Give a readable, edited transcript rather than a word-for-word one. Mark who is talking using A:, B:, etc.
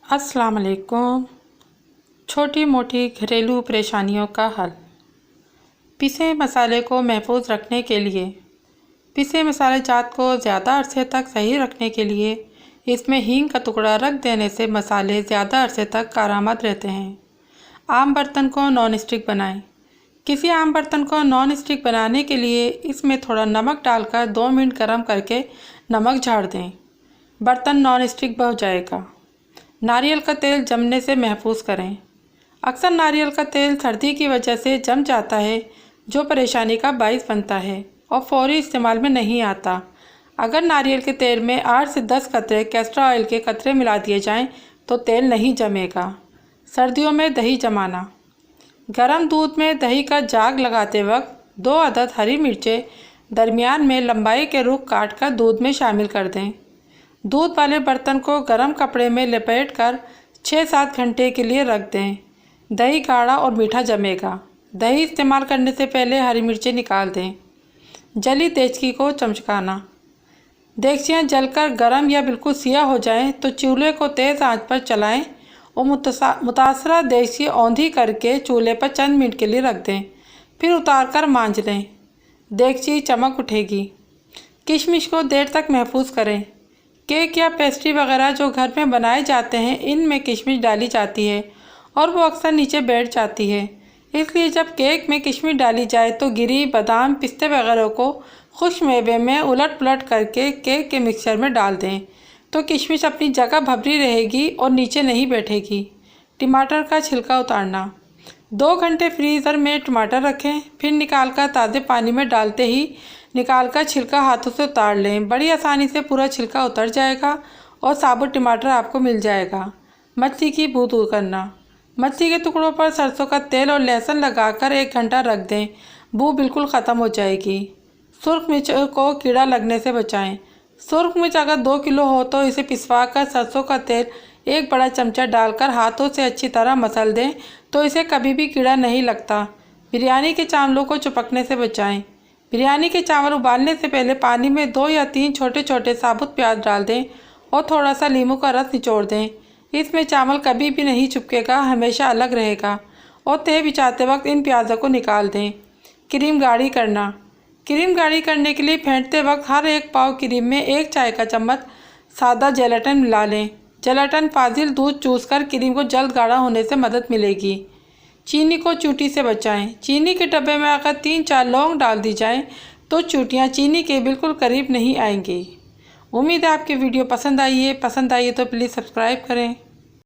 A: अस्सलाम वालेकुम। छोटी मोटी घरेलू परेशानियों का हल। पिसे मसाले को महफूज रखने के लिए, पिसे मसाले जात को ज़्यादा अरसे तक सही रखने के लिए इसमें हींग का टुकड़ा रख देने से मसाले ज़्यादा अरसे तक कारआमद रहते हैं। आम बर्तन को नॉन स्टिक बनाएं। किसी आम बर्तन को नॉन स्टिक बनाने के लिए इसमें थोड़ा नमक डालकर 2 मिनट गर्म करके नमक झाड़ दें। बर्तन नॉन स्टिक हो जाएगा। नारियल का तेल जमने से महफूज करें। अक्सर नारियल का तेल सर्दी की वजह से जम जाता है, जो परेशानी का बाइस बनता है और फौरी इस्तेमाल में नहीं आता। अगर नारियल के तेल में 8 से 10 कतरे कैस्टर ऑयल के कतरे मिला दिए जाएं तो तेल नहीं जमेगा। सर्दियों में दही जमाना। गर्म दूध में दही का जाग लगाते वक्त 2 अदद हरी मिर्चें दरमियान में लंबाई के रुख काट कर दूध में शामिल कर दें। दूध वाले बर्तन को गर्म कपड़े में लपेटकर 6-7 घंटे के लिए रख दें। दही गाढ़ा और मीठा जमेगा। दही इस्तेमाल करने से पहले हरी मिर्चें निकाल दें। जली देचकी को चमचकाना। देगचियाँ जलकर गर्म या बिल्कुल सिया हो जाएं तो चूल्हे को तेज़ आंच पर चलाएं और मुतासरा देगची औंधी करके चूल्हे पर चंद मिनट के लिए रख दें, फिर उतार कर मांज लें। देगची चमक उठेगी। किशमिश को देर तक महफूज करें। केक या पेस्ट्री वगैरह जो घर में बनाए जाते हैं, इनमें किशमिश डाली जाती है और वो अक्सर नीचे बैठ जाती है। इसलिए जब केक में किशमिश डाली जाए तो गिरी, बादाम, पिस्ते वगैरह को खुश्क मेवे में उलट पुलट करके केक के मिक्सचर में डाल दें तो किशमिश अपनी जगह भभरी रहेगी और नीचे नहीं बैठेगी। टमाटर का छिलका उतारना। 2 घंटे फ्रीज़र में टमाटर रखें, फिर निकालकर ताज़े पानी में डालते ही निकालकर छिलका हाथों से उतार लें। बड़ी आसानी से पूरा छिलका उतर जाएगा और साबुत टमाटर आपको मिल जाएगा। मछली की बू दूर करना। मछली के टुकड़ों पर सरसों का तेल और लहसुन लगाकर 1 घंटा रख दें, बू बिल्कुल ख़त्म हो जाएगी। सुर्ख मिर्च को कीड़ा लगने से बचाएं। सुर्ख मिर्च अगर 2 किलो हो तो इसे पिसवा कर सरसों का तेल 1 बड़ा चमचा डालकर हाथों से अच्छी तरह मसल दें तो इसे कभी भी कीड़ा नहीं लगता। बिरयानी के चावलों को चिपकने से बचाएं। बिरयानी के चावल उबालने से पहले पानी में 2 या 3 छोटे छोटे साबुत प्याज डाल दें और थोड़ा सा नींबू का रस निचोड़ दें। इसमें चावल कभी भी नहीं चिपकेगा, हमेशा अलग रहेगा। और तह बिछाते वक्त इन प्याज़ों को निकाल दें। क्रीम गाढ़ी करना। क्रीम गाढ़ी करने के लिए फेंटते वक्त हर 1 पाव क्रीम में 1 चाय का चम्मच सादा जेलेटिन मिला लें। जेलेटिन फाजिल दूध चूसकर क्रीम को जल्द गाढ़ा होने से मदद मिलेगी। चीनी को चूटी से बचाएं। चीनी के डब्बे में अगर 3-4 लौंग डाल दी जाएं तो चूटियाँ चीनी के बिल्कुल करीब नहीं आएंगी। उम्मीद है आपकी वीडियो पसंद आई है तो प्लीज़ सब्सक्राइब करें।